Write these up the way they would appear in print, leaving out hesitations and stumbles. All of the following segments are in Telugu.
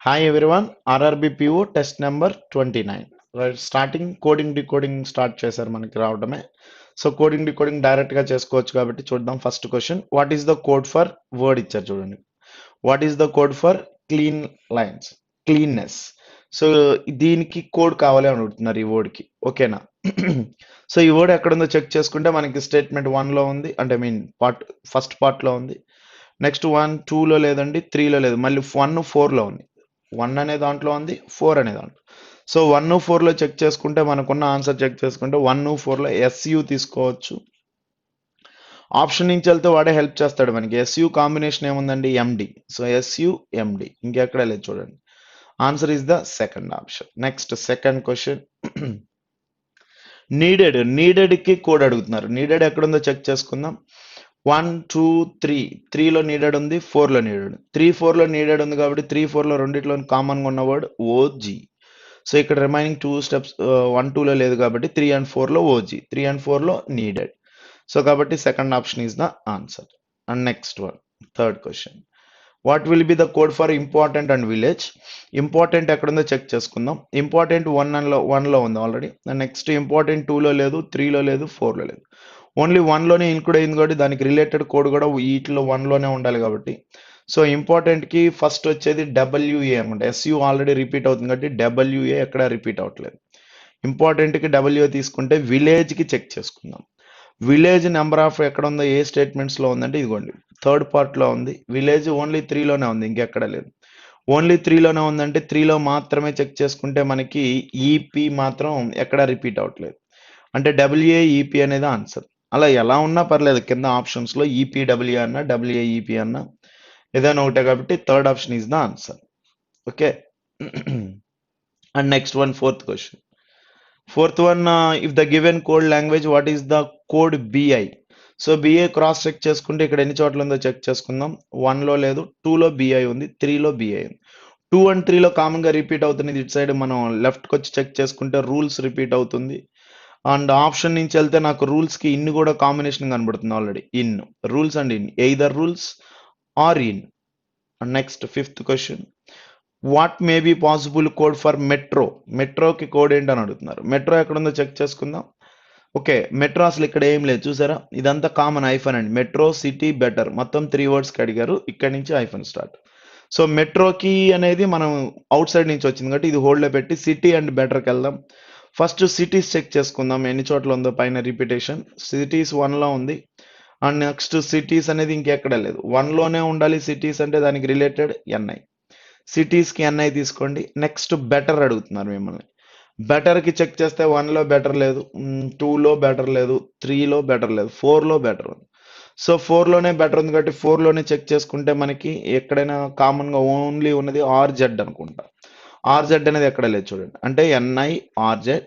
Hi everyone, RRB PO test number 29. Right, starting coding decoding start చేశారు మనకి రావడమే. సో కోడింగ్ డికోడింగ్ డైరెక్ట్ గా చేసుకోవచ్చు కాబట్టి చూద్దాం. First question, what is the code for word ఇచ్చారు చూడండి. What is the code for clean lines, cleanness. So దీనికి కోడ్ కావాలి అని అడుగుతున్నారు ఈ వర్డ్ కి, ఓకేనా? సో ఈ వర్డ్ ఎక్కడుందో చెక్ చేసుకుంటే మనకి స్టేట్మెంట్ 1 లో ఉంది, అంటే పార్ట్ ఫస్ట్ పార్ట్ లో ఉంది. నెక్స్ట్ 1 2 లో లేదండి, 3 లో లేదు, మళ్ళీ 1 4 లో ఉంది. 1 అనే దాంట్లో ఉంది, 4 అనే దాంట్లో. సో 1 4 లో చెక్ చేసుకుంటే మనకున్న ఆన్సర్ చెక్ చేసుకుంటే 1 4 లో ఎస్యు తీసుకోవచ్చు. ఆప్షన్ నుంచి వెళ్తే వాడే హెల్ప్ చేస్తాడు మనకి. ఎస్యు కాంబినేషన్ ఏముందండి, ఎండి. సో ఎస్యు ఎండి, ఇంకెక్కడ లేదు చూడండి. Answer is the second option. Next second question, needed కి కోడ్ అడుగుతున్నారు. నీడెడ్ ఎక్కడుందో చెక్ చేసుకుందాం. 1 2 3 3లో నీడెడ్ ఉంది, 4లో నీడెడ్, 3 4లో నీడెడ్ ఉంది కాబట్టి 3 4లో రెండిట్లో కామన్ గా ఉన్న వర్డ్ ఓజీ. సో ఇక్కడ రిమైనింగ్ 2 స్టెప్స్ 1 2లో లేదు కాబట్టి 3 and 4లో ఓజీ, 3 and 4లో నీడెడ్. సో కాబట్టి second option is the answer. And next one, third question, what will be the code for important and village. Important ఎక్కడుందో చెక్ చేసుకుందాం. ఇంపార్టెంట్ 1లో ఉంది ఆల్రెడీ. నెక్స్ట్ ఇంపార్టెంట్ 2లో లేదు, 3లో లేదు, 4లో లేదు. ఓన్లీ 1లోనే ఇన్క్లూడ్ అయింది కాబట్టి దానికి రిలేటెడ్ కోడ్ కూడా వీటిలో 1లోనే ఉండాలి కాబట్టి. సో ఇంపార్టెంట్ కి ఫస్ట్ వచ్చేది డబ్ల్యూఏ అనమాట. ఎస్యు ఆల్రెడీ రిపీట్ అవుతుంది కాబట్టి డబ్ల్యూఏ ఎక్కడ రిపీట్ అవ్వట్లేదు. ఇంపార్టెంట్ కి డబ్ల్యూఏ తీసుకుంటే విలేజ్ కి చెక్ చేసుకుందాం. విలేజ్ నెంబర్ ఆఫ్ ఎక్కడ ఉందో, ఏ స్టేట్మెంట్స్ లో ఉందంటే ఇదిగోండి, థర్డ్ పార్ట్ లో ఉంది. విలేజ్ ఓన్లీ 3లోనే ఉంది, ఇంకెక్కడ లేదు. ఓన్లీ 3లోనే ఉందంటే 3లో మాత్రమే చెక్ చేసుకుంటే మనకి ఈపీ మాత్రం ఎక్కడ రిపీట్ అవ్వట్లేదు. అంటే డబ్ల్యూఏఈపీ అనేది ఆన్సర్. అలా ఎలా ఉన్నా పర్లేదు, కింద ఆప్షన్స్ లో ఈపీడబ్ల్యూ అన్నా డబ్ల్యూఏఈపీ అన్నా ఏదైనా ఒకటే కాబట్టి third option is the answer. Okay. And next one, fourth question. Fourth one, if the given code language, what is the code BI? So BI cross check చేసుకుంటే ఇక్కడ ఎన్ని చోట్ల ఉందో చెక్ చేసుకుందాం. 1లో లేదు, 2లో బిఐ ఉంది, 3లో బిఐ ఉంది. 2 and 3లో కామన్ గా రిపీట్ అవుతుంది. ఇటు సైడ్ మనం లెఫ్ట్ కి వచ్చి చెక్ చేసుకుంటే రూల్స్ రిపీట్ అవుతుంది. అండ్ ఆప్షన్ నుంచి వెళ్తే నాకు రూల్స్ కి ఇన్ కూడా కాంబినేషన్ కనబడుతుంది already. In, rules and in, either rules or in. And next fifth question, what may be possible code for metro. మెట్రోకి కోడ్ ఏంటని అడుగుతున్నారు. మెట్రో ఎక్కడుందో చెక్ చేసుకుందాం. ఓకే, మెట్రో అసలు ఇక్కడ ఏం లేదు చూసారా, ఇదంతా కామన్ ఐఫన్ అండి. మెట్రో, సిటీ, బెటర్, మొత్తం 3 వర్డ్స్ కి అడిగారు. ఇక్కడ నుంచి ఐఫన్ స్టార్ట్. సో మెట్రోకి అనేది మనం అవుట్ సైడ్ నుంచి వచ్చింది కాబట్టి ఇది హోల్డ్ లో పెట్టి సిటీ అండ్ బెటర్కి వెళ్దాం. ఫస్ట్ సిటీస్ చెక్ చేసుకుందాం ఎన్ని చోట్ల ఉందో. పైన రిపిటేషన్, సిటీస్ 1లో ఉంది. అండ్ నెక్స్ట్ సిటీస్ అనేది ఇంకెక్కడ లేదు, 1లోనే ఉండాలి. సిటీస్ అంటే దానికి రిలేటెడ్ ఎన్ఐ, సిటీస్ కి ఎన్ఐ తీసుకోండి. నెక్స్ట్ బెటర్ అడుగుతున్నారు మిమ్మల్ని. బెటర్ కి చెక్ చేస్తే 1లో బెటర్ లేదు, 2లో బెటర్ లేదు, 3లో బెటర్ లేదు, 4లో బెటర్ ఉంది. సో 4లోనే బెటర్ ఉంది కాబట్టి 4లోనే చెక్ చేసుకుంటే మనకి ఎక్కడైనా కామన్ గా ఓన్లీ ఉన్నది ఆర్జెడ్ అనుకుంటా. ఆర్జెడ్ అనేది ఎక్కడ లేదు చూడండి, అంటే ఎన్ఐ ఆర్జెడ్.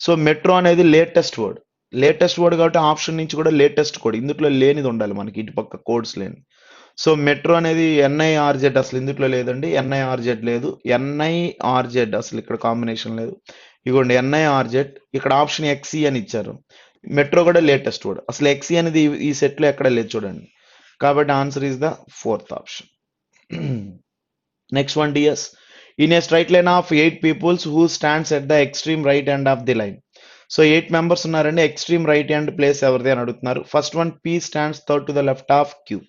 సో మెట్రో అనేది లేటెస్ట్ వర్డ్, లేటెస్ట్ వర్డ్ కాబట్టి ఆప్షన్ నుంచి కూడా లేటెస్ట్ కోడ్, ఇందులో లేనిది ఉండాలి మనకి, ఇటు పక్క కోడ్స్ లేని. సో మెట్రో అనేది ఎన్ఐఆర్జెడ్ అసలు ఇందులో లేదండి, ఎన్ఐఆర్జెడ్ లేదు, ఎన్ఐఆర్జెడ్ అసలు ఇక్కడ కాంబినేషన్ లేదు. ఇగోండి ఎన్ఐఆర్జెడ్, ఇక్కడ ఆప్షన్ ఎక్సీ అని ఇచ్చారు. మెట్రో కూడా లేటెస్ట్ వర్డ్, అసలు ఎక్సీ అనేది ఈ సెట్ లో ఎక్కడ లేదు చూడండి. కాబట్టి answer is the fourth option. Next one, DS. In a straight line of 8 peoples who stands at the extreme right hand of the line. So 8 members ఉన్నారండి, ఎక్స్ట్రీమ్ రైట్ హ్యాండ్ ప్లేస్ ఎవరిది అని అడుగుతున్నారు. First one, P stands third to the left of Q.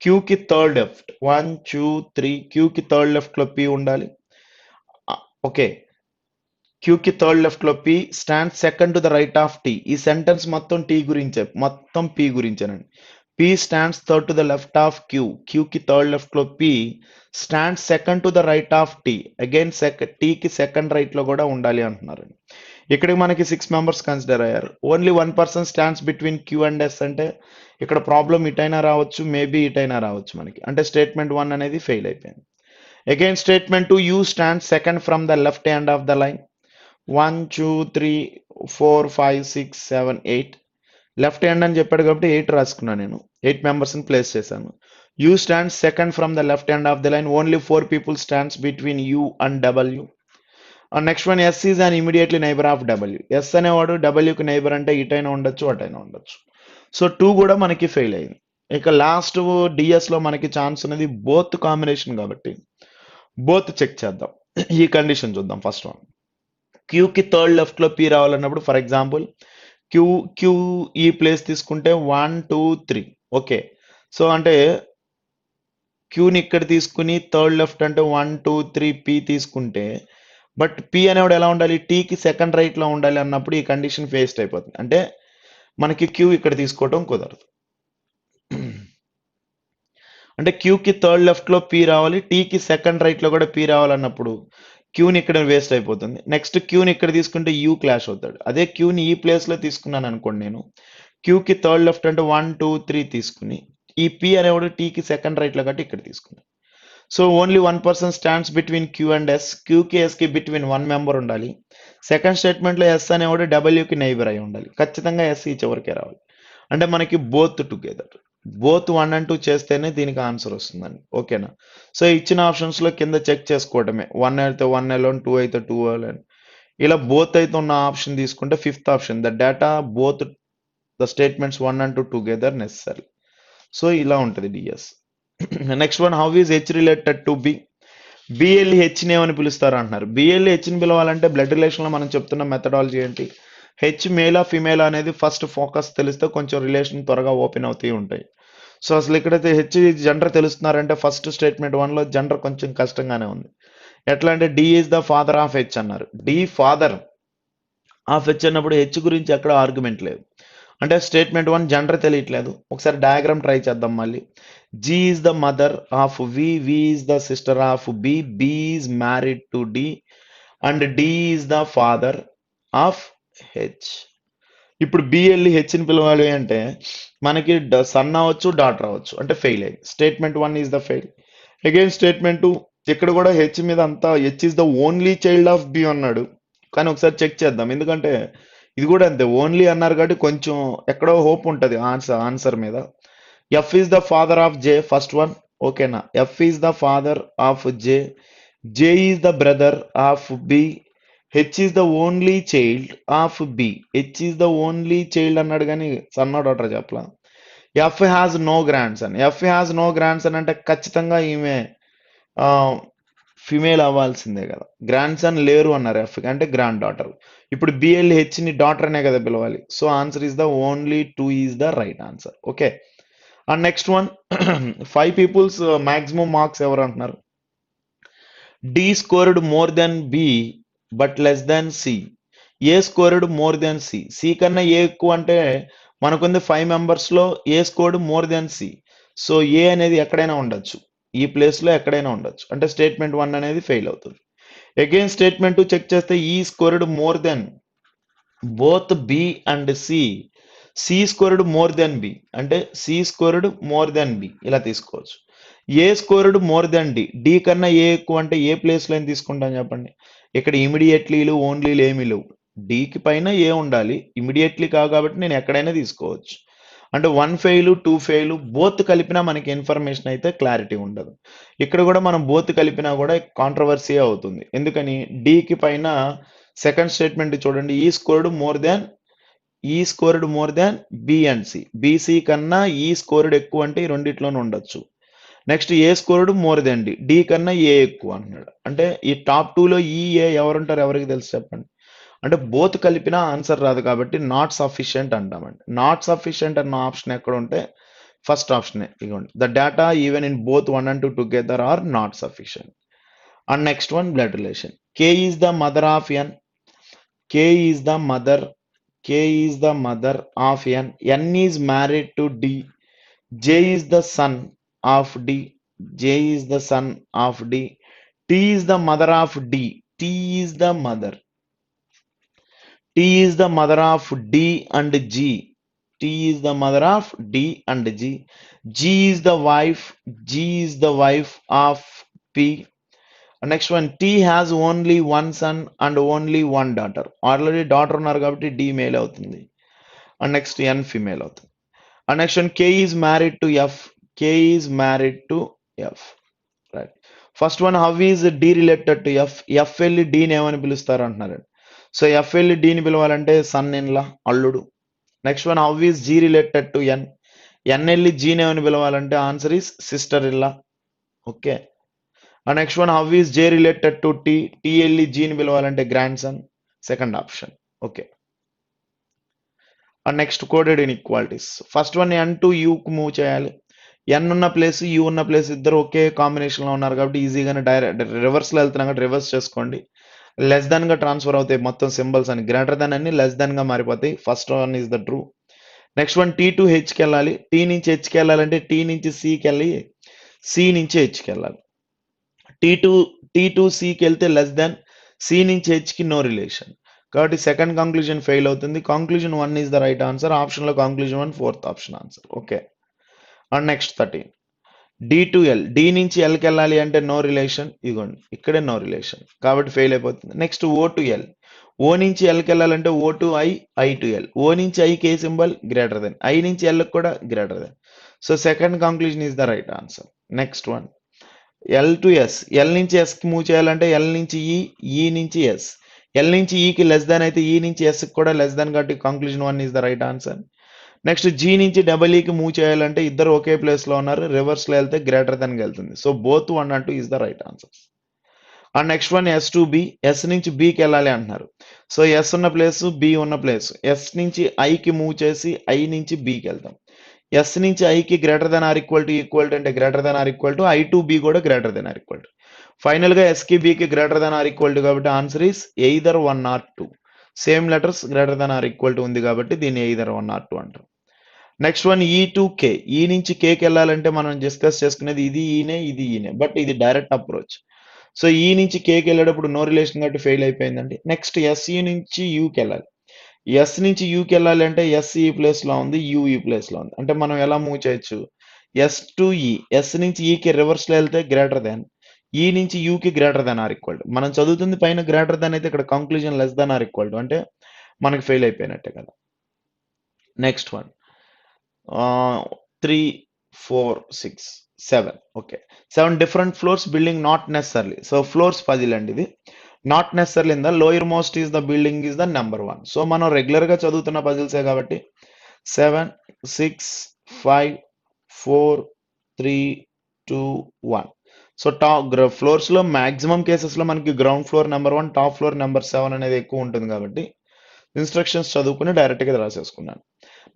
Q కి థర్డ్ లెఫ్ట్, 1 2 3, క్యూ కి థర్డ్ లెఫ్ట్ లో పి ఉండాలి. ఓకే, క్యూ కి థర్డ్ లెఫ్ట్ లో P stand second to the right of T. ఈ సెంటెన్స్ మొత్తం టీ గురించే, మొత్తం పి గురించేనండి. P stands third to the left of Q, Q కి థర్డ్ లెఫ్ట్ లో P stand second to the right of T. Again T కి సెకండ్ రైట్ లో కూడా ఉండాలి అంటున్నారు. ఇక్కడికి మనకి 6 మెంబర్స్ కన్సిడర్ అయ్యారు. Only 1 person stands between Q and S అంటే ఇక్కడ ప్రాబ్లం ఇటైనా రావచ్చు, మేబీ ఇటైనా రావచ్చు మనకి. అంటే స్టేట్మెంట్ 1 అనేది ఫెయిల్ అయిపోయింది. Again statement 2, you stand second from the left hand of the line. 1 2 3 4 5 6 7 8, left hand అని చెప్పాడు కాబట్టి 8 రాసుకున్నాను నేను. 8 మెంబర్స్ ని ప్లేస్ చేశాను. U stand second from the left hand of the line, only 4 people stands between U and W. Next one, S is an immediately neighbour of W. S అనేవాడు డబ్ల్యూకి నైబర్ అంటే ఇటైనా ఉండొచ్చు అటైనా ఉండొచ్చు. సో 2 కూడా మనకి ఫెయిల్ అయింది. ఇక లాస్ట్ డిఎస్ లో మనకి ఛాన్స్ ఉన్నది బోత్ కాంబినేషన్ కాబట్టి బోత్ చెక్ చేద్దాం. ఈ కండిషన్ చూద్దాం ఫస్ట్ వన్. క్యూకి థర్డ్ లెఫ్ట్ లో పి రావాలన్నప్పుడు ఫర్ ఎగ్జాంపుల్ క్యూ క్యూ ఈ ప్లేస్ తీసుకుంటే 1 2 3. ఓకే, సో అంటే క్యూని ఇక్కడ తీసుకుని థర్డ్ లెఫ్ట్ అంటే 1 2 3 పి తీసుకుంటే, బట్ పి అనేవాడు ఎలా ఉండాలి, టీకి సెకండ్ రైట్ లో ఉండాలి అన్నప్పుడు ఈ కండిషన్ వేస్ట్ అయిపోతుంది. అంటే మనకి క్యూ ఇక్కడ తీసుకోవడం కుదరదు. అంటే క్యూకి థర్డ్ లెఫ్ట్ లో పి రావాలి, టీకి సెకండ్ రైట్ లో కూడా పి రావాలన్నప్పుడు క్యూని ఇక్కడ వేస్ట్ అయిపోతుంది. నెక్స్ట్ క్యూని ఇక్కడ తీసుకుంటే యూ క్లాష్ అవుతాడు. అదే క్యూని ఈ ప్లేస్ లో తీసుకున్నాను అనుకోండి, నేను క్యూకి థర్డ్ లెఫ్ట్ అంటే 1 2 3 తీసుకుని ఈ పి అనేవాడు టీకి సెకండ్ రైట్ లో కాబట్టి ఇక్కడ తీసుకున్నాను. So only one person stands between Q and S. క్యూకి ఎస్కి బిట్వీన్ వన్ మెంబర్ ఉండాలి. సెకండ్ స్టేట్మెంట్లో ఎస్ అనేవాడు డబ్ల్యూకి నైబర్ అయి ఉండాలి. ఖచ్చితంగా ఎస్ ఈ చివరికే రావాలి. అంటే మనకి బోత్ టుగెదర్, బోత్ 1 and 2 చేస్తేనే దీనికి ఆన్సర్ వస్తుందండి. ఓకేనా? సో ఇచ్చిన ఆప్షన్స్లో కింద చెక్ చేసుకోవటమే. 1 అయితే 1 అలోన్, 2 అయితే 2 అలోన్, ఇలా బోత్ అయితే ఉన్న ఆప్షన్ తీసుకుంటే fifth option the data both the statements 1 and 2 together necessary. So ఇలా ఉంటుంది DS. Next one, how is H related to B. బిఎల్ఈ హెచ్ని ఏమని పిలుస్తారు అంటున్నారు. బిఎల్ఈ హెచ్ని పిలవాలంటే బ్లడ్ రిలేషన్లో మనం చెప్తున్న మెథడాలజీ ఏంటి, హెచ్ మేలా ఫిమేలా అనేది ఫస్ట్ ఫోకస్ తెలిస్తే కొంచెం రిలేషన్ త్వరగా ఓపెన్ అవుతూ ఉంటాయి. సో అసలు ఇక్కడైతే హెచ్ జెండర్ తెలుస్తున్నారంటే ఫస్ట్ స్టేట్మెంట్ 1లో జెండర్ కొంచెం కష్టంగానే ఉంది. ఎట్లా అంటే D is the father of H అన్నారు. డి ఫాదర్ ఆఫ్ హెచ్ అన్నప్పుడు హెచ్ గురించి ఎక్కడ ఆర్గ్యుమెంట్ లేదు. అంటే స్టేట్మెంట్ 1 జెండర్ తెలియట్లేదు. ఒకసారి డయాగ్రామ్ ట్రై చేద్దాం మళ్ళీ. G is the mother of V, V is the sister of B, B is married to D and D is the father of H. ఇప్పుడు బిఎల్ఈ హెచ్ని పిలవాలి అంటే మనకి సన్ అవ్వచ్చు, డాటర్ అవ్వచ్చు, అంటే ఫెయిల్ అయ్యింది. Statement 1 is the fail. Again statement 2 ఇక్కడ కూడా హెచ్ మీద అంతా H is the only child of B అన్నాడు. కానీ ఒకసారి చెక్ చేద్దాం, ఎందుకంటే ఇది కూడా అంతే, ఓన్లీ అన్నారు కాబట్టి కొంచెం ఎక్కడో హోప్ ఉంటుంది ఆన్సర్ మీద. F is the father of J, first one. ఓకేనా? F is the father of J, J is the brother of B, H is the only child of B. H is the only child అన్నాడు కానీ సన్ డాటర్ చెప్పలా. F has no grandson. F has no grandson అంటే ఖచ్చితంగా ఈమె ఫిమేల్ అవ్వాల్సిందే కదా. గ్రాండ్ సన్ లేరు అన్నారు ఎఫ్ అంటే గ్రాండ్ డాటర్. ఇప్పుడు బిఎల్ హెచ్ని డాటర్ అనే కదా పిలవాలి. So answer is the only 2 is the right answer. Okay, and next one, 5 peoples maximum marks ఎవరు అంటున్నారు. D scored more than B but less than C. A scored more than C. C కన్నా ఏ ఎక్కువ అంటే మనకుంది 5 మెంబర్స్లో A scored more than C. So A అనేది ఎక్కడైనా ఉండొచ్చు, ఈ ప్లేస్లో ఎక్కడైనా ఉండొచ్చు. అంటే స్టేట్మెంట్ 1 అనేది ఫెయిల్ అవుతుంది. అగైన్ స్టేట్మెంట్ 2 చెక్ చేస్తే E scored more than both B and C. C scored more than B అంటే C scored more than B ఇలా తీసుకోవచ్చు. A scored more than D. D కన్నా ఏ ఎక్కువ అంటే ఏ ప్లేస్లో ఏం తీసుకుంటాం చెప్పండి. ఇక్కడ ఇమీడియట్లీలు ఓన్లీలు ఏమీ లేవు. డికి పైన ఏ ఉండాలి, ఇమీడియట్లీ కావు కాబట్టి నేను ఎక్కడైనా తీసుకోవచ్చు. అంటే 1 ఫెయిల్ 2 ఫెయిల్ బోత్ కలిపినా మనకి ఇన్ఫర్మేషన్ అయితే క్లారిటీ ఉండదు. ఇక్కడ కూడా మనం బోత్ కలిపినా కూడా కాంట్రవర్సీ అవుతుంది. ఎందుకని, డికి పైన సెకండ్ స్టేట్మెంట్ చూడండి, E scored more than B and C. BC కన్నా ఈ స్కోర్డ్ ఎక్కువ అంటే ఈ రెండిట్లోనే ఉండొచ్చు. Next A scored more than D. D కన్నా ఏ ఎక్కువ అన్నాడు. అంటే ఈ టాప్ 2లో ఈ ఏ ఎవరుంటారు ఎవరికి తెలుసు చెప్పండి. అంటే బోత్ కలిపినా ఆన్సర్ రాదు కాబట్టి నాట్ సఫిషియంట్ అంటామండి. నాట్ సఫిషియంట్ అన్న ఆప్షన్ ఎక్కడ ఉంటే ఫస్ట్ ఆప్షనే ఇవ్వండి. The data even in both 1 and 2 together are not sufficient. And next one, blood relation. K is the mother of N. K is the mother, K is the mother of N. N is married to D. J is the son of D. J is the son of D. T is the mother of D. T is the mother. T is the mother of D and G. T is the mother of D and G. G is the wife. G is the wife of P. Next one, T has only one son and only one daughter. Already daughter ఉన్నారు కాబట్టి D male అవుతుంది. And next N female అవుతుంది. And next one, K is married to F. K is married to F. Right. First one, how is D related to F? F వెళ్ళి D ని ఏమని పిలుస్తారు అంటున్నారు. సో ఎఫ్ వెళ్ళి డీని పిలవాలంటే సన్ ఇన్లా, అల్లుడు. Next one, how is G related to N. N వెళ్ళి జీని ఏమని పిలవాలంటే answer is sister in law. Okay, And next one, how is J related to T? T వెళ్ళి G ని పిలవాలంటే grandson. Second option. Okay. And next coded inequalities. First one n to u కు మూవ్ చేయాలి. n ఉన్న ప్లేస్ u ఉన్న ప్లేస్ ఇద్దరు ఒకే కాంబినేషన్ లో ఉన్నారు కాబట్టి ఈజీగానే డైరెక్ట్ రివర్స్ లో వెళ్తున్నాం కాబట్టి రివర్స్ చేసుకోండి. లెస్ దాన్ గా ట్రాన్స్ఫర్ అవుతాయి మొత్తం సింబల్స్ అని. గ్రేటర్ దాన్ అన్ని లెస్ దాన్ గా మారిపోతాయి. First one is the true. Next one T to హెచ్కి వెళ్ళాలి. టీ నుంచి హెచ్కి వెళ్ళాలంటే టీ నుంచి సికి వెళ్ళి సి నుంచి హెచ్కి వెళ్ళాలి. టీ టు సికి వెళ్తే లెస్ దాన్, సి నుంచి హెచ్కి నో రిలేషన్ కాబట్టి సెకండ్ కంక్లూజన్ ఫెయిల్ అవుతుంది. Conclusion 1 is the right answer. Option లో conclusion 1 fourth option answer. Okay. And next 13 D to L, D నుంచి ఎల్కి వెళ్ళాలి అంటే నో రిలేషన్, ఇదిగోండి ఇక్కడే నో రిలేషన్ కాబట్టి ఫెయిల్ అయిపోతుంది. Next O to L, O నుంచి ఎల్కి వెళ్ళాలంటే O to I, I to L, O నుంచి ఐకి ఏ సింబల్ గ్రేటర్ దెన్, ఐ నుంచి ఎల్కి కూడా greater than. So second conclusion is the right answer. Next one L to S, L నుంచి ఎస్కి మూవ్ చేయాలంటే ఎల్ నుంచి ఈ నుంచి ఎస్, ఎల్ నుంచి ఈకి లెస్ దాన్ అయితే ఈ నుంచి ఎస్కి కూడా లెస్ దాన్ కాబట్టి conclusion 1 is the right answer. Next G నుంచి డబల్ ఈకి మూవ్ చేయాలంటే ఇద్దరు ఒకే ప్లేస్ లో ఉన్నారు, రివర్స్ లో వెళ్తే గ్రేటర్ దెన్ వెళ్తుంది. So both 1 and 2 is the right answer. And next one S to B, S నుంచి బికి వెళ్ళాలి అంటున్నారు. సో ఎస్ ఉన్న ప్లేస్ బి ఉన్న ప్లేస్, ఎస్ నుంచి ఐకి మూవ్ చేసి ఐ నుంచి బికి వెళ్తాం. ఎస్ నుంచి ఐకి greater than or equal to అంటే greater than or equal to, I to B కూడా greater than or equal to. Final గా ఎస్ కి బికి greater than or equal to కాబట్టి answer is either 1 or 2. Same letters greater than or equal to ఉంది కాబట్టి దీన్ని ఎయిదర్ 1 or 2 అంటారు. Next one E to K, E నుంచి కేకి వెళ్ళాలంటే మనం డిస్కస్ చేసుకునేది ఇది ఈనే ఇది ఈనే, బట్ ఇది డైరెక్ట్ అప్రోచ్. సో ఈ నుంచి కేకి వెళ్ళేటప్పుడు నో రిలేషన్ కాబట్టి ఫెయిల్ అయిపోయిందండి. నెక్స్ట్ ఎస్ఈ నుంచి యూకి వెళ్ళాలి. ఎస్ నుంచి యూకి వెళ్ళాలి అంటే ఎస్ ఈ ప్లేస్ లో ఉంది, యూ ఈ ప్లేస్ లో ఉంది. అంటే మనం ఎలా మూవ్ చేయొచ్చు, ఎస్ టు ఈ, ఎస్ నుంచి ఈకి రివర్స్ లో వెళ్తే గ్రేటర్ దాన్, ఈ నుంచి యూకి greater than or equal to. మనం చదువుతుంది పైన గ్రేటర్ దాన్ అయితే ఇక్కడ conclusion less than or equal to అంటే మనకి ఫెయిల్ అయిపోయినట్టే కదా. Next one 3, 4, 6, 7. Okay. 7 different floors building not necessarily. So floors 10 అండి ఇది. Not necessarily in the lowermost is the building is the number 1. So మనం రెగ్యులర్ గా చదువుతున్న పజిల్సే కాబట్టి 7, 6, 5, 4, 3, 2, 1. సో టాప్ ఫ్లోర్స్ లో మాక్సిమం కేసెస్ లో మనకి ground floor number 1, top floor number 7 అనేది ఎక్కువ ఉంటుంది కాబట్టి ఇన్స్ట్రక్షన్స్ చదువుకుని డైరెక్ట్ గా రాసేసుకున్నాను.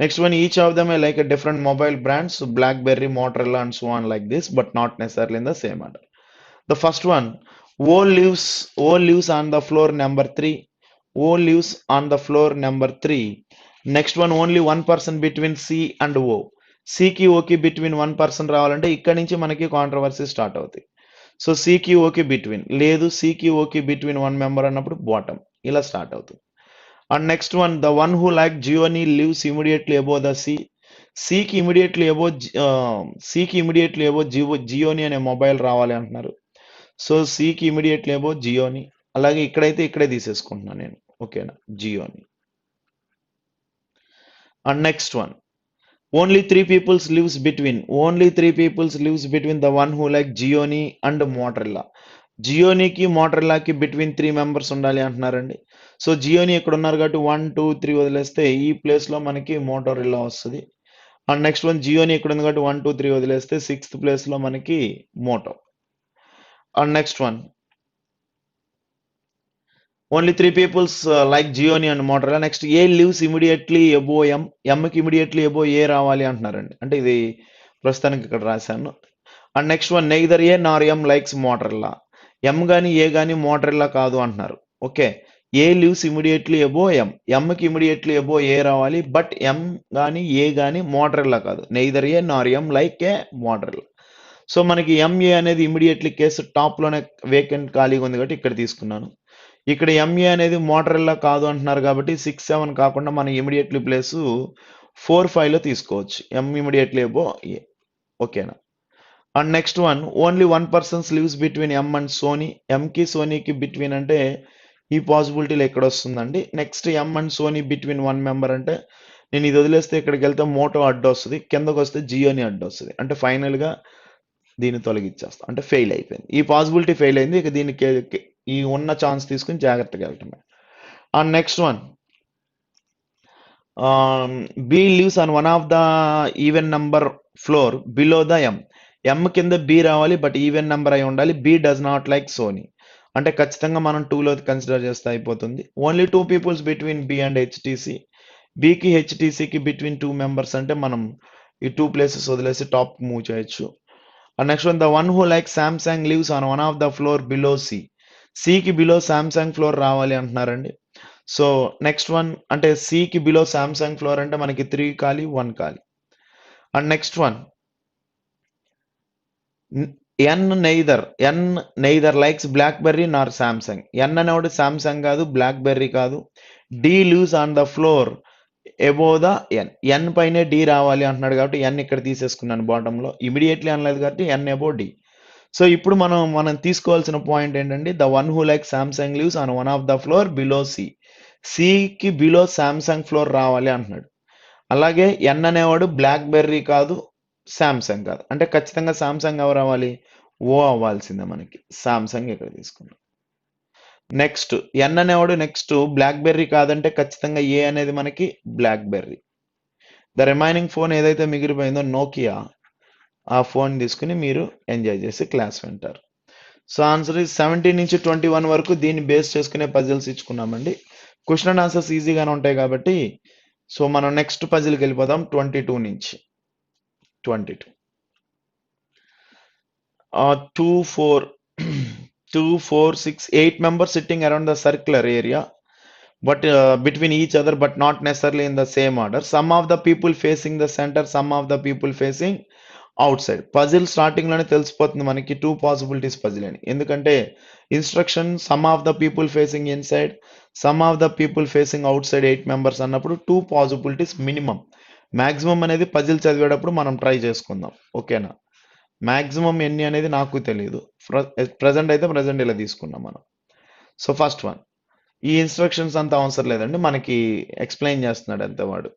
Next one, each of them are like a different mobile brands, so BlackBerry, Motorola, and so on like this, but not necessarily in the same order. The first one, O lives on the floor number 3. O lives on the floor number 3. Next one, only one person between C and O. C కి O కి between one person రావాలంటే ఇక్కడ నుంచి మనకి కాంట్రవర్సీ స్టార్ట్ అవుతాయి. సో C కి O కి between లేదు, C కి O కి between one member అన్నప్పుడు బాటమ్ ఇలా స్టార్ట్ అవుతుంది. And next one, the one who like Giovanni lives immediately above the sea. C కి immediately above జియోని అనే మొబైల్ రావాలి అంటున్నారు. సో C కి immediately above జియోని, అలాగే ఇక్కడైతే ఇక్కడే తీసేసుకుంటున్నాను నేను. ఓకేనా, Gionee. And next one, only three peoples lives between the one who like Gionee and Motorola. జియోనికి మోటరిల్లాకి బిట్వీన్ 3 మెంబర్స్ ఉండాలి అంటున్నారండి. సో జియోని ఇక్కడ ఉన్నారు కాబట్టి 1, 2, 3 వదిలేస్తే ఈ ప్లేస్ లో మనకి మోటోరిల్లా వస్తుంది. అండ్ నెక్స్ట్ వన్, జియోని ఇక్కడ ఉంది కాబట్టి 1, 2, 3 వదిలేస్తే 6th ప్లేస్ లో మనకి Moto. And next one, only 3 peoples like Gionee and Motorola. Next A lives immediately above M, ఎంకి ఇమీడియట్లీ ఎబో ఏ రావాలి అంటున్నారండి. అంటే ఇది ప్రస్తుతానికి ఇక్కడ రాశాను. And next one, neither A nor M likes మోటోరిల్లా. ఎం గాని ఏ గాని మోటోరిల్లా కాదు అంటున్నారు. ఓకే, ఏ లివ్స్ ఇమీడియట్లీ ఎబో ఎం, ఎంకి ఇమీడియట్లీ ఎబో ఏ రావాలి, బట్ ఎం గాని ఏ గాని మోటరిల్లా కాదు. Neither A nor M like A మోటరిల్లా. So మనకి ఎంఏ అనేది ఇమీడియట్లీ కేసు టాప్ లోనే వేకెంట్ ఖాళీగా ఉంది కాబట్టి ఇక్కడ తీసుకున్నాను. ఇక్కడ ఎంఏ అనేది మోటరిల్లా కాదు అంటున్నారు కాబట్టి 6, 7 కాకుండా మనం ఇమీడియట్లీ ప్లేస్ 4, 5 లో తీసుకోవచ్చు. M immediately above A. ఓకేనా. And next one, only one persons lives between M and Sony. ఎంకి సోనీకి బిట్వీన్ అంటే ఈ పాసిబిలిటీలో ఎక్కడ వస్తుందండి. Next M and Sony between 1 member అంటే నేను ఇది వదిలేస్తే ఇక్కడికి వెళ్తే మోటో అడ్డు వస్తుంది, కిందకు వస్తే జియోని అడ్డు వస్తుంది. అంటే ఫైనల్ గా దీన్ని తొలగించేస్తాం, అంటే ఫెయిల్ అయిపోయింది. ఈ పాసిబిలిటీ ఫెయిల్ అయింది. ఇక దీనికి ఈ ఉన్న ఛాన్స్ తీసుకుని జాగ్రత్తగా వెళ్ళటమే. And next one, B lives on one of the even number floor below the M. M కింద బి రావాలి, బట్ ఈవెన్ నెంబర్ అయి ఉండాలి. B does not like Sony అంటే ఖచ్చితంగా మనం 2లో కన్సిడర్ చేస్తే అయిపోతుంది. Only 2 peoples between B and HTC, బికి హెచ్టిసికి బిట్వీన్ 2 మెంబర్స్ అంటే మనం ఈ 2 ప్లేసెస్ వదిలేసి టాప్ మూవ్ చేయొచ్చు. And next one, the one who like Samsung lives on one of the floor below C. సికి బిలో సామ్సంగ్ ఫ్లోర్ రావాలి అంటున్నారండి. సో నెక్స్ట్ వన్ అంటే సికి బిలో సామ్సంగ్ ఫ్లోర్ అంటే మనకి 3 ఖాళీ 1 ఖాళీ. And next one, N neither likes BlackBerry nor Samsung. N అనేవాడు సామ్సంగ్ కాదు, బ్లాక్బెర్రీ కాదు. D lives on the floor above the N. N పైనే డి రావాలి అంటున్నాడు కాబట్టి ఎన్ ఇక్కడ తీసేసుకున్నాను బాటంలో. ఇమీడియట్లీ అనలేదు కాబట్టి ఎన్ ఎబో డి. సో ఇప్పుడు మనం తీసుకోవాల్సిన పాయింట్ ఏంటంటే the one who like Samsung lives on one of the floor below C. సికి బిలో సామ్సంగ్ ఫ్లోర్ రావాలి అంటున్నాడు. అలాగే ఎన్ అనేవాడు బ్లాక్బెర్రీ కాదు, సామ్సంగ్ కాదు. అంటే ఖచ్చితంగా సామ్సంగ్ ఎవరు అవ్వాలి? ఓ అవ్వాల్సిందే మనకి. సామ్సంగ్ ఇక్కడ తీసుకున్నాం. నెక్స్ట్ ఎన్ అనేవాడు నెక్స్ట్ బ్లాక్బెర్రీ కాదంటే ఖచ్చితంగా ఏ అనేది మనకి బ్లాక్బెర్రీ. ద రిమైనింగ్ ఫోన్ ఏదైతే మిగిలిపోయిందో నోకియా, ఆ ఫోన్ తీసుకుని మీరు ఎంజాయ్ చేసి క్లాస్ వింటారు. సో ఆన్సర్ ఇస్ 17 నుంచి 21 వరకు దీన్ని బేస్ చేసుకునే పజిల్స్ ఇచ్చుకున్నామండి. క్వశ్చన్ అండ్ ఆన్సర్స్ ఈజీగానే ఉంటాయి కాబట్టి సో మనం నెక్స్ట్ పజిల్కి వెళ్ళిపోదాం. 22 నుంచి 22 2 4 2 4 6 8 members sitting around the circular area but between each other but not necessarily in the same order. Some of the people facing the center, some of the people facing outside. Puzzle starting లోనే తెలిసిపోతుంది మనకి 2 పాసిబిలిటీస్ పజిల్ అని. ఎందుకంటే instruction some of the people facing inside, some of the people facing out side 8 members అన్నప్పుడు 2 పాసిబిలిటీస్ మినిమం. మాక్సిమం అనేది పజిల్ చదివేటప్పుడు మనం ట్రై చేసుకుందాం. ఓకేనా? మాక్సిమం ఎన్ని అనేది నాకు తెలియదు. ప్రజెంట్ అయితే ప్రజెంట్ ఇలా తీసుకున్నాం మనం. సో ఫస్ట్ వన్, ఈ ఇన్స్ట్రక్షన్స్ అంత అవసరం లేదండి, మనకి ఎక్స్ప్లెయిన్ చేస్తున్నాడు అంతే వాడు.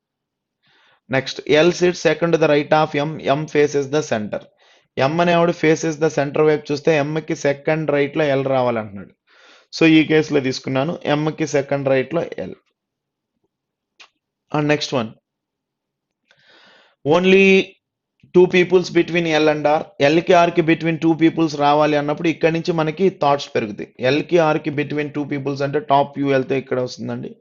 Next L sit second the right of M, M faces the centre. M అనేవాడు ఫేసెస్ ద సెంటర్ వైపు చూస్తే ఎంకి సెకండ్ రైట్ లో ఎల్ రావాలంటున్నాడు. సో ఈ కేసులో తీసుకున్నాను ఎంకి సెకండ్ రైట్ లో L. And next one, only 2 peoples between L and R. ఎల్కి ఆర్కి బిట్వీన్ 2 పీపుల్స్ రావాలి అన్నప్పుడు ఇక్కడ నుంచి మనకి థాట్స్ పెరుగుతాయి. ఎల్కి ఆర్కి బిట్వీన్ 2 పీపుల్స్ అంటే టాప్ వ్యూ వెళ్తే ఇక్కడ వస్తుందండి,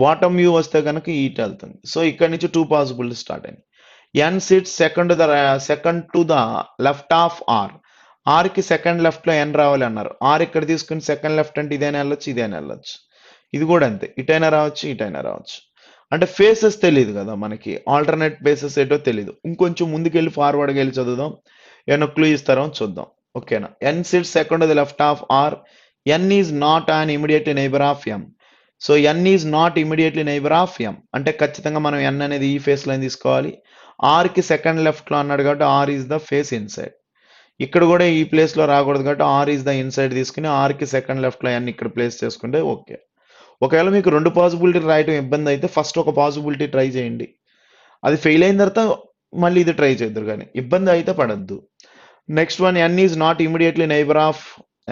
బాటమ్ వ్యూ వస్తే కనుక ఈట్ వెళ్తుంది. సో ఇక్కడ నుంచి 2 పాసిబిలిటీ స్టార్ట్ అయింది. N sits second to the left of R. ఆర్కి సెకండ్ లెఫ్ట్ లో ఎన్ రావాలి అన్నారు. ఆర్ ఇక్కడ తీసుకుని సెకండ్ లెఫ్ట్ అంటే ఇదైనా వెళ్ళొచ్చు, ఇదైనా వెళ్ళొచ్చు. ఇది కూడా అంతే, ఇటైనా రావచ్చు, ఇటైనా రావచ్చు. అంటే ఫేసెస్ తెలియదు కదా మనకి, ఆల్టర్నేట్ బేసెస్ ఏంటో తెలియదు. ఇంకొంచెం ముందుకెళ్ళి ఫార్వర్డ్కి వెళ్ళి చదువుదాం, ఏమైనా క్లూ ఇస్తారో చూద్దాం. ఓకేనా? N sits second the left of R. N is not an immediate neighbour of M. So N is not immediately neighbour of M అంటే ఖచ్చితంగా మనం ఎన్ అనేది ఈ ఫేస్ లైన్ తీసుకోవాలి. ఆర్కి సెకండ్ లెఫ్ట్ లో అన్నాడు కాబట్టి R is the face inside. ఇక్కడ కూడా ఈ ప్లేస్ లో రాకూడదు కాబట్టి ఆర్ ఈజ్ ద ఇన్సైడ్ తీసుకుని ఆర్కి సెకండ్ లెఫ్ట్ లో ఎన్ ఇక్కడ ప్లేస్ చేసుకుంటే ఓకే. ఒకవేళ మీకు 2 పాసిబిలిటీ రాయటం ఇబ్బంది అయితే ఫస్ట్ ఒక పాసిబిలిటీ ట్రై చేయండి. అది ఫెయిల్ అయిన తర్వాత మళ్ళీ ఇది ట్రై చేద్దరు, కానీ ఇబ్బంది అయితే పడద్దు. Next one, N is not immediately neighbour of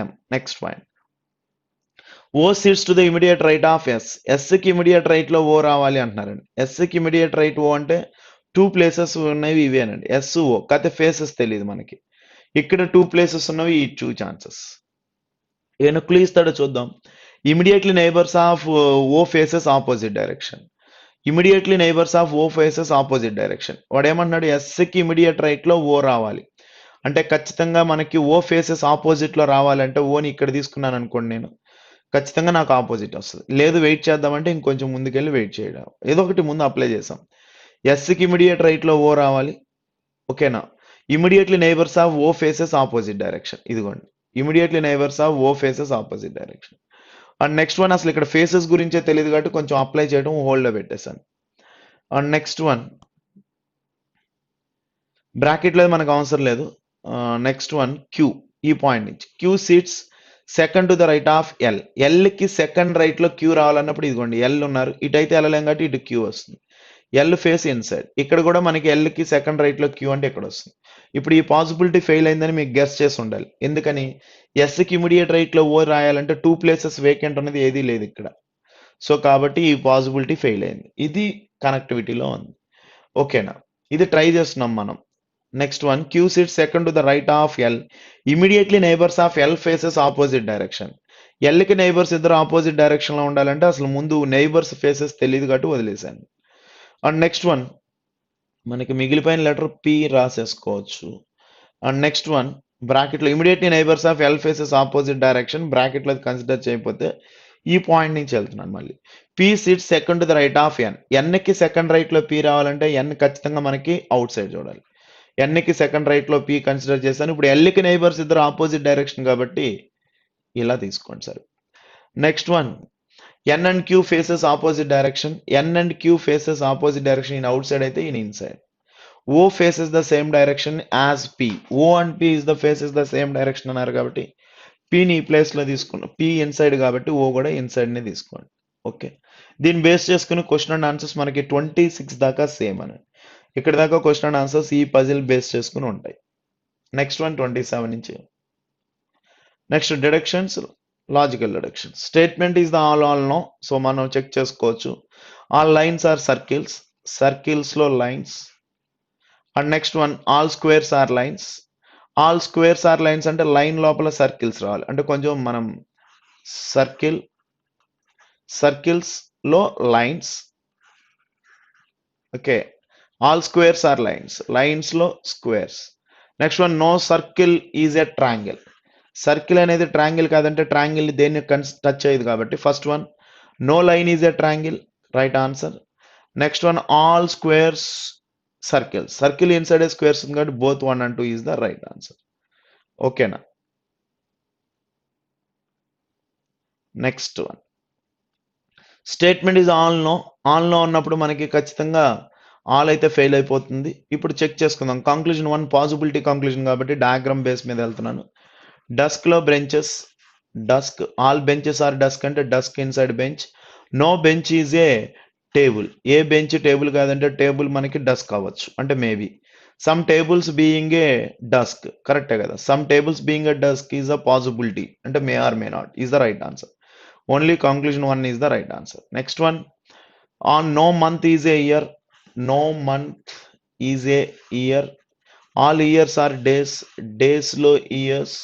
M. Next point, O sits to the immediate right of S. ఎస్కి ఇమీడియట్ రైట్ లో ఓ రావాలి అంటున్నారండి. ఎస్కి ఇమీడియట్ రైట్ ఓ అంటే 2 ప్లేసెస్ ఉన్నవి ఇవేనండి, ఎస్ ఓ. కాకపోతే ఫేసెస్ తెలియదు మనకి. ఇక్కడ 2 ప్లేసెస్ ఉన్నవి ఈ 2 ఛాన్సెస్. ఏమైనా క్లూ ఇస్తాడో చూద్దాం. Immediately neighbours of O faces opposite direction. Immediately neighbours of O faces opposite direction. వాడు ఏమన్నాడు, ఎస్కి ఇమీడియట్ రైట్ లో ఓ రావాలి అంటే ఖచ్చితంగా మనకి ఓ ఫేసెస్ ఆపోజిట్ లో రావాలంటే ఓని ఇక్కడ తీసుకున్నాను అనుకోండి, నేను ఖచ్చితంగా నాకు ఆపోజిట్ వస్తుంది. లేదు వెయిట్ చేద్దామంటే ఇంకొంచెం ముందుకెళ్ళి వెయిట్ చేయడం, ఏదో ఒకటి ముందు అప్లై చేసాం. ఎస్కి ఇమీడియట్ రైట్ లో ఓ రావాలి. ఓకేనా? Immediately neighbours of O faces opposite direction. ఇదిగోండి, immediately neighbours of O faces opposite direction. And next one, అసలు ఇక్కడ ఫేసెస్ గురించే తెలియదు కాబట్టి కొంచెం అప్లై చేయడం హోల్డ్ లో పెట్టేశాను. అండ్ నెక్స్ట్ వన్, బ్రాకెట్ లో మనకు అవసరం లేదు. Next one, Q. ఈ పాయింట్ నుంచి Q seats second to the right of L. L కి సెకండ్ రైట్ లో క్యూ రావాలన్నప్పుడు ఇదిగోండి ఎల్ ఉన్నారు, ఇటైతే వెళ్ళలేం కాబట్టి ఇటు క్యూ వస్తుంది. L face inside. ఇక్కడ కూడా మనకి ఎల్ కి సెకండ్ రైట్ లో క్యూ అంటే ఇక్కడ వస్తుంది. ఇప్పుడు ఈ పాసిబిలిటీ ఫెయిల్ అయిందని మీకు గెస్ చేసి ఉండాలి. ఎందుకని, ఎస్కి ఇమీడియట్ రైట్ లో ఓ రాయాలంటే 2 ప్లేసెస్ వేకెంట్ అనేది ఏదీ లేదు ఇక్కడ. సో కాబట్టి ఈ పాసిబిలిటీ ఫెయిల్ అయింది. ఇది కనెక్టివిటీలో ఉంది. ఓకేనా? ఇది ట్రై చేస్తున్నాం మనం. Next one Q sits second to the right of L. Immediately neighbors of L faces opposite direction. L కి నైబర్స్ ఇద్దరు ఆపోజిట్ డైరెక్షన్ లో ఉండాలంటే అసలు ముందు నైబర్స్ ఫేసెస్ తెలియదు కాబట్టి వదిలేశాను. అండ్ నెక్స్ట్ వన్ మనకి మిగిలిపోయిన లెటర్ P రాసేసుకోవచ్చు. అండ్ నెక్స్ట్ వన్ బ్రాకెట్లో immediately neighbours of L faces opposite direction బ్రాకెట్లో కన్సిడర్ చేయకపోతే ఈ పాయింట్ నుంచి వెళ్తున్నాను మళ్ళీ. P sits second to the right of N. Nకి సెకండ్ రైట్లో P రావాలంటే N ఖచ్చితంగా మనకి అవుట్ సైడ్ చూడాలి. Nకి సెకండ్ రైట్లో P కన్సిడర్ చేశాను. ఇప్పుడు Lకి నైబర్స్ ఇద్దరు ఆపోజిట్ డైరెక్షన్ కాబట్టి ఇలా తీసుకోండి sir. Next one N and Q faces opposite direction. N and Q faces opposite direction in outside అయితే in inside. O faces the same direction as P. O and P is the faces the same direction అన్నారు కాబట్టి Pని ఈ ప్లేస్లో తీసుకున్నాం. P ఇన్సైడ్ కాబట్టి O కూడా ఇన్సైడ్నే తీసుకోండి. ఓకే, దీన్ని బేస్ చేసుకుని క్వశ్చన్ అండ్ ఆన్సర్స్ మనకి 26 దాకా సేమ్ అని. ఇక్కడ దాకా క్వశ్చన్ అండ్ ఆన్సర్స్ ఈ పజిల్ బేస్ చేసుకుని ఉంటాయి. నెక్స్ట్ వన్ 27 నుంచి. Next deductions, logical deductions. Statement is the all no. So మనం చెక్ చేసుకోవచ్చు. ఆల్ లైన్స్ ఆర్ సర్కిల్స్, సర్కిల్స్లో lines. And next one all squares are lines. All squares are lines అంటే లైన్ లోపల సర్కిల్స్ రావాలి. అంటే కొంచెం మనం సర్కిల్స్ లో lines. Okay, all squares are lines, lines లో squares. Next one no circle is a triangle. Circle అనేది ట్రాంగిల్ కాదంటే ట్రాంగిల్ దేన్ని టచ్ అయ్యేది కాబట్టి first one no line is a triangle, right answer. Next one all squares circle, circle inside squares ఉంది కాబట్టి both 1 and 2 is the right answer. ఓకేనా. Next one statement is all no. All no ఉన్నప్పుడు మనకి ఖచ్చితంగా ఆల్ అయితే ఫెయిల్ అయిపోతుంది. ఇప్పుడు చెక్ చేసుకుందాం. కంక్లూజన్ 1 పాసిబిలిటీ కంక్లూజన్ కాబట్టి డయాగ్రామ్ బేస్ మీద వెళ్తున్నాను. డస్క్ లో benches, desk all benches are desk అంటే desk inside bench. No bench is a table. A bench table కాదంటే టేబుల్ మనకి డస్క్ అవ్వచ్చు అంటే maybe. Some tables being a desk, కరెక్టే కదా. Some tables being a desk is a possibility అంటే may or may not is the right answer. Only conclusion 1 is the right answer. Next one on no month is a year. No month is a year. All years are days, days లో years.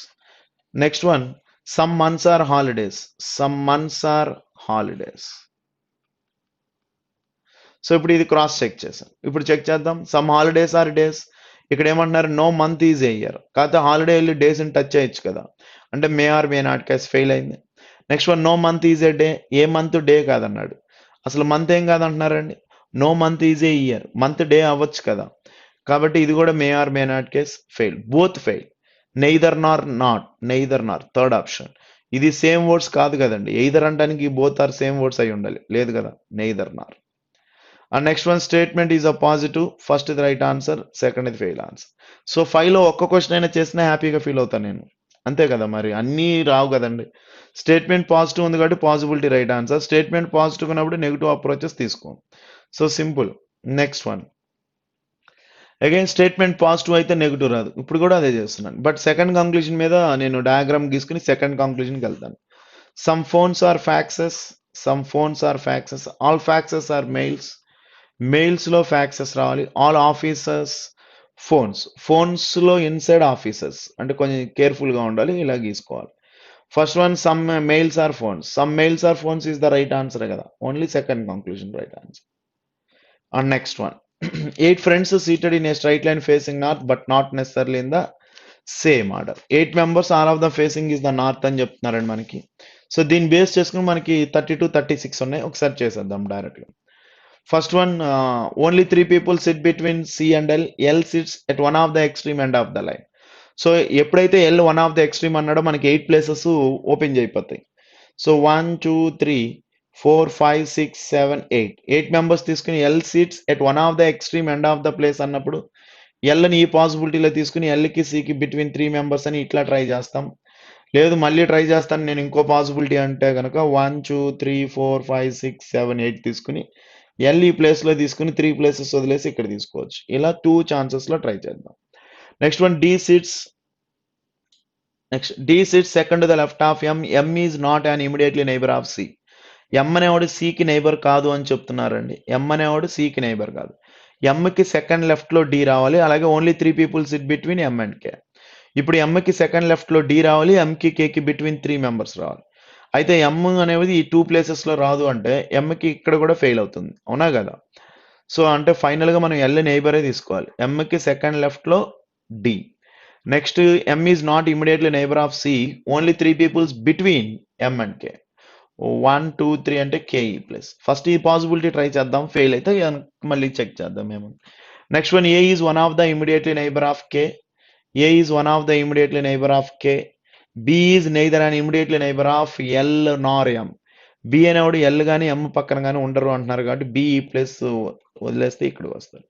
Next one some months are holidays, some months are holidays. So ఇప్పుడు ఇది క్రాస్ చెక్ చేసాం. ఇప్పుడు చెక్ చేద్దాం. Some holidays are days. ఇక్కడ ఏమంటున్నారు no month is a year, కాకపోతే హాలిడే వెళ్ళి డేస్ ని టచ్ చేయొచ్చు కదా అంటే may or may not case fail అయింది. Next one no month is a day. A month day కాదన్నాడు. అసలు మంత్ ఏం కాదంటున్నారండి. No month is a year, month day అవ్వచ్చు కదా కాబట్టి ఇది కూడా may or may not case fail, both fail. Neither nor not, neither nor third option. ఇది సేమ్ వర్డ్స్ కాదు కదండి. ఎయిదర్ అంటానికి బోత్ ఆర్ సేమ్ వర్డ్స్ అయి ఉండాలి, లేదు కదా. Neither Nar. And next one statement is a positive. First ఇది రైట్ ఆన్సర్, సెకండ్ ఇది ఫెయిల్ ఆన్సర్. సో 5లో ఒక్క క్వశ్చన్ అయినా చేసినా హ్యాపీగా ఫీల్ అవుతాను నేను, అంతే కదా. మరి అన్నీ రావు కదండి. స్టేట్మెంట్ పాజిటివ్ ఉంది కాబట్టి possibility right answer. Statement positive ఉన్నప్పుడు నెగిటివ్ అప్రోచెస్ తీసుకోం. So simple. Next one again statement positive అయితే నెగిటివ్ రాదు. ఇప్పుడు కూడా అదే చేస్తున్నాను. బట్ సెకండ్ కంక్లూజన్ మీద నేను డయాగ్రామ్ గీసుకుని సెకండ్ కంక్లూజన్కి వెళ్తాను. Some phones are faxes, some phones are faxes. All faxes are mails, mails లో ఫ్యాక్సెస్ రావాలి. ఆల్ ఆఫీసర్స్ ఫోన్స్, ఫోన్స్ లో ఇన్సైడ్ ఆఫీసర్స్ అంటే కొంచెం కేర్ఫుల్ గా ఉండాలి, ఇలా గీసుకోవాలి. First one some mails are phones, some mails are phones is the right answer కదా. Only second conclusion right answer. And next one 8 friends seated in a straight line facing north but not necessarily in the same order. 8 members all of the facing is the north అని చెప్తున్నారండి మనకి. సో దీన్ని బేస్ చేసుకుని మనకి 32, 36 ఉన్నాయి. ఒకసారి చేసేద్దాం డైరెక్ట్ గా. First one only 3 people sit between C and L. L sits at one of the extreme end of the line. So ఎప్పుడైతే L one of the extreme అన్నాడో మనకి 8 ప్లేసెస్ ఓపెన్ అయిపోతాయి. సో 1 2 3 4 5 6 7 8 8 మెంబర్స్ తీసుకుని L seats at one of the extreme end of the place అన్నప్పుడు ఎల్ని ఈ పాసిబిలిటీలో తీసుకుని ఎల్కి సికి బిట్వీన్ 3 మెంబర్స్ అని ఇట్లా ట్రై చేస్తాం. లేదు మళ్ళీ ట్రై చేస్తాను నేను ఇంకో పాసిబిలిటీ అంటే కనుక 1 2 3 4 5 6 7 8 తీసుకుని ఎల్ ఈ ప్లేస్లో తీసుకుని 3 ప్లేసెస్ వదిలేసి ఇక్కడ తీసుకోవచ్చు. ఇలా 2 ఛాన్సెస్లో ట్రై చేద్దాం. Next one D sits. Next D sits second to the left of M. M is not an immediately neighbour of C. ఎం అనేవాడు సికి నైబర్ కాదు అని చెప్తున్నారండి. ఎం అనేవాడు సికి నైబర్ కాదు. ఎంకి సెకండ్ లెఫ్ట్ లో డి రావాలి, అలాగే only 3 people SIT between M and కే. ఇప్పుడు ఎంకి సెకండ్ లెఫ్ట్ లో డి రావాలి, ఎంకి కేకి బిట్వీన్ 3 మెంబర్స్ రావాలి. అయితే ఎం అనేది ఈ 2 ప్లేసెస్ లో రాదు అంటే ఎంకి ఇక్కడ కూడా ఫెయిల్ అవుతుంది, అవునా కదా? సో అంటే ఫైనల్ గా మనం ఎల్ నైబరే తీసుకోవాలి. ఎంకి సెకండ్ లెఫ్ట్ లో D. Next M is not immediately neighbour of C, only 3 peoples between M and K. 1 2 3 అంటే కేఈ ప్లస్. ఫస్ట్ ఈ పాసిబిలిటీ ట్రై చేద్దాం, ఫెయిల్ అయితే మళ్ళీ చెక్ చేద్దాం మేము. Next one, A is one of the immediately neighbour of K. A is one of the immediately neighbour of K. B is neither and immediately neighbour of L Nar M. B అనేవాడు ఎల్ కానీ ఎం పక్కన కానీ ఉండరు అంటున్నారు కాబట్టి బిఈ ప్లస్ వదిలేస్తే ఇక్కడికి వస్తారు.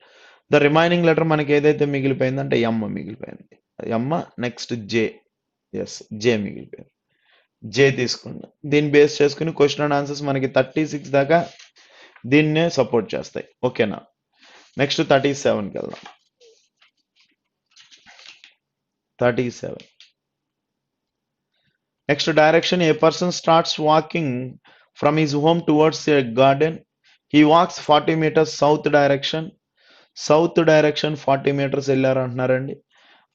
ద రిమైనింగ్ లెటర్ మనకి ఏదైతే మిగిలిపోయిందంటే ఎం మిగిలిపోయింది. ఎం నెక్స్ట్ జే. ఎస్, జే మిగిలిపోయింది. జే తీసుకోండి. దీన్ని బేస్ చేసుకుని క్వశ్చన్ అండ్ ఆన్సర్స్ మనకి 36 దాకా దీన్నే సపోర్ట్ చేస్తాయి, ఓకేనా? నెక్స్ట్ 37కి వెళ్దాం. 37 next direction, a person starts walking from his home towards a garden. He walks 40 metres south direction. South direction 40 metres వెళ్ళారు అంటున్నారండి.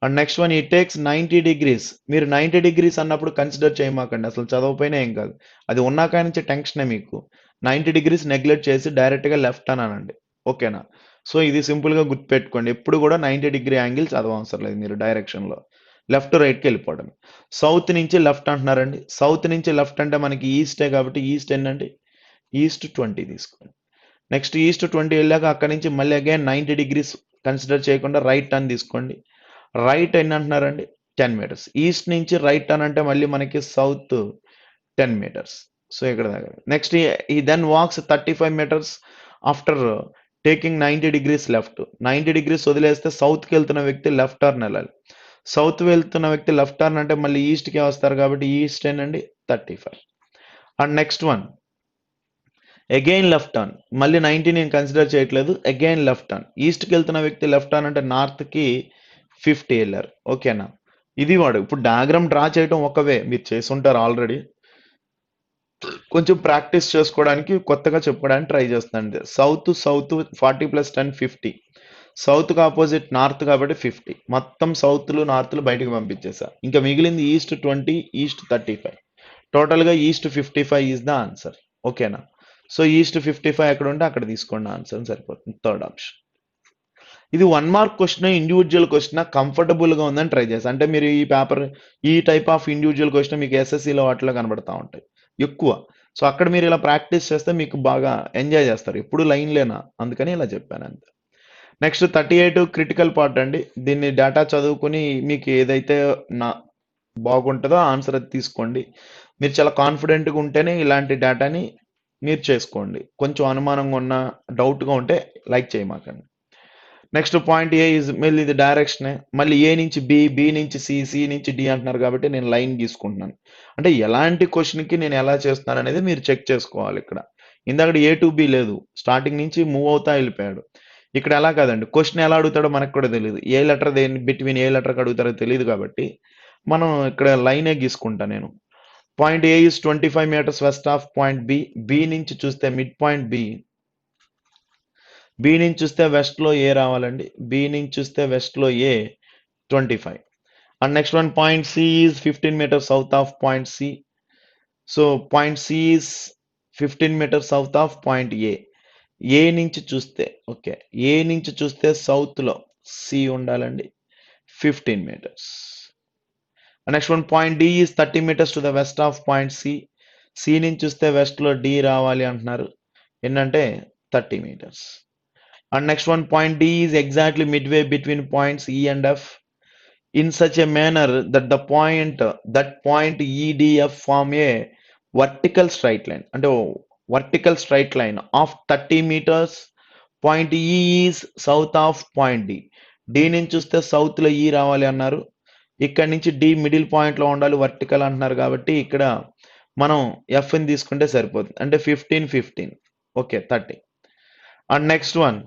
And next one, he takes 90 degrees. మీరు 90 డిగ్రీస్ అన్నప్పుడు కన్సిడర్ చేయమాకండి, అసలు చదవపోయినా ఏం కాదు, అది ఉన్నాక నుంచి టెన్షనే మీకు. 90 డిగ్రీస్ నెగ్లెక్ట్ చేసి డైరెక్ట్గా లెఫ్ట్ అని అనండి, ఓకేనా? సో ఇది సింపుల్గా గుర్తుపెట్టుకోండి, ఎప్పుడు కూడా 90 డిగ్రీ యాంగిల్ చదవవసరం లేదు మీరు డైరెక్షన్లో, లెఫ్ట్ రైట్కి వెళ్ళిపోవడం. సౌత్ నుంచి లెఫ్ట్ అంటున్నారండి. సౌత్ నుంచి లెఫ్ట్ అంటే మనకి ఈస్టే కాబట్టి ఈస్ట్ ఏంటండి, ఈస్ట్ 20 తీసుకోండి. నెక్స్ట్ ఈస్ట్ 20 వెళ్ళాక అక్కడ నుంచి మళ్ళీ అగైన్ 90 డిగ్రీస్ కన్సిడర్ చేయకుండా రైట్ టర్న్ తీసుకోండి. రైట్ ఎన్ని అంటున్నారండి, 10 మీటర్స్. ఈస్ట్ నుంచి రైట్ టర్న్ అంటే మళ్ళీ మనకి సౌత్ 10 మీటర్స్. సో ఇక్కడ దగ్గర next he then walks 35 metres after taking 90 degrees left. 90 degrees వదిలేస్తే సౌత్కి వెళ్తున్న వ్యక్తి లెఫ్ట్ టర్న్ వెళ్ళాలి. సౌత్ వెళ్తున్న వ్యక్తి లెఫ్ట్ టర్న్ అంటే మళ్ళీ ఈస్ట్కే వస్తారు కాబట్టి ఈస్ట్ ఏంటండి 35. And next one, again left turn. మళ్ళీ 90 నేను కన్సిడర్ చేయట్లేదు, అగైన్ లెఫ్ట్ టర్న్. ఈస్ట్కి వెళ్తున్న వ్యక్తి లెఫ్ట్ టర్న్ అంటే నార్త్కి 50 వెళ్ళారు, ఓకేనా? ఇది వాడు ఇప్పుడు డయాగ్రామ్ డ్రా చేయడం ఒకవే, మీరు చేసి ఉంటారు ఆల్రెడీ, కొంచెం ప్రాక్టీస్ చేసుకోవడానికి కొత్తగా చెప్పుకోవడానికి ట్రై చేస్తాను. సౌత్ 40 + 10 50. సౌత్కి ఆపోజిట్ నార్త్ కాబట్టి 50. మొత్తం సౌత్లు నార్త్లు బయటకు పంపించేసా, ఇంకా మిగిలింది ఈస్ట్ 20, ఈస్ట్ 35. టోటల్గా ఈస్ట్ 55 ఈజ్ ద ఆన్సర్, ఓకేనా? సో ఈస్ట్ 55 ఎక్కడ ఉంటే అక్కడ తీసుకోండి ఆన్సర్, సరిపోతుంది. Third option. ఇది 1 మార్క్ క్వశ్చన్, ఇండివిజువల్ క్వశ్చన్, కంఫర్టబుల్గా ఉందని ట్రై చేస్తాను. అంటే మీరు ఈ పేపర్, ఈ టైప్ ఆఫ్ ఇండివిజువల్ క్వశ్చన్ మీకు ఎస్ఎస్సిలో వాటిలో కనబడతా ఉంటాయి ఎక్కువ. సో అక్కడ మీరు ఇలా ప్రాక్టీస్ చేస్తే మీకు బాగా ఎంజాయ్ చేస్తారు. ఎప్పుడు లైన్లేనా, అందుకని ఇలా చెప్పాను అంతే. నెక్స్ట్ 38 క్రిటికల్ పార్ట్ అండి. దీన్ని డేటా చదువుకుని మీకు ఏదైతే నా బాగుంటుందో ఆన్సర్ అది తీసుకోండి. మీరు చాలా కాన్ఫిడెంట్గా ఉంటేనే ఇలాంటి డేటాని మీరు చేసుకోండి. కొంచెం అనుమానంగా ఉన్న, డౌట్గా ఉంటే లైక్ చేయమాకండి. నెక్స్ట్ పాయింట్ ఏ ఇస్ మళ్ళీ ఇది డైరెక్షనే. మళ్ళీ ఏ నుంచి బి, బి నుంచి సి, సి నుంచి డి అంటున్నారు కాబట్టి నేను లైన్ గీసుకుంటున్నాను. అంటే ఎలాంటి క్వశ్చన్కి నేను ఎలా చేస్తున్నాను అనేది మీరు చెక్ చేసుకోవాలి. ఇక్కడ ఇందాక ఏ టు బి లేదు, స్టార్టింగ్ నుంచి మూవ్ అవుతా వెళ్ళిపోయాడు. ఇక్కడ ఎలా కాదండి, క్వశ్చన్ ఎలా అడుగుతాడో మనకు కూడా తెలియదు, ఏ లెటర్ దేని బిట్వీన్ ఏ లెటర్కి అడుగుతారో తెలియదు కాబట్టి మనం ఇక్కడ లైనే గీసుకుంటా నేను. Point A is 25 metres west of point B. B నుంచి చూస్తే మిడ్ పాయింట్ బి. బి నుంచి చూస్తే వెస్ట్లో ఏ రావాలండి, బి నుంచి చూస్తే వెస్ట్లో A 25. And next one, point C is 15 metres south of point C. So point C is 15 metres south of point A. A నుంచి చూస్తే, ఓకే, ఏ నుంచి చూస్తే సౌత్లో సి ఉండాలండి, 15 metres. Next one, point D is 30 metres to the west of point C. C నుంచి చూస్తే వెస్ట్లో డి రావాలి అంటున్నారు, ఏంటంటే 30 metres. And next one, point D is exactly midway between points E and F in such a manner that that point EDF form a vertical straight line. And vertical straight line of 30 meters. Point E is south of point D. D నుంచి చూస్తే సౌత్ లో E రావాలి అన్నారు, ఇక్కడ నుంచి D మిడిల్ పాయింట్ లో ఉండాలి, వర్టికల్ అంటున్నారు కాబట్టి ఇక్కడ మనం F ని తీసుకుంటే సరిపోతుంది. అంటే 15 15, okay 30. And next one,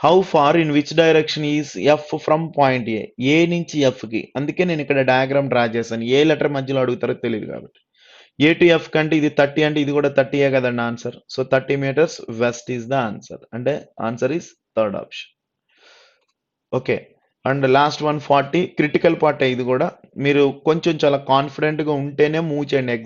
how far in which direction is F from point A. A నుంచి ఎఫ్కి, అందుకే నేను ఇక్కడ డయాగ్రామ్ డ్రా చేశాను, ఏ లెటర్ మధ్యలో అడుగుతారో తెలియదు కాబట్టి. ఏ టు ఎఫ్ కంటే ఇది 30 అంటే ఇది కూడా 30 కదండి answer. So 30 metres west is the answer. అంటే answer is third option. Okay. And last 140 critical part ఇది కూడా. మీరు కొంచెం చాలా కాన్ఫిడెంట్ గా ఉంటేనే మూవ్ చేయండి ఎగ్జామ్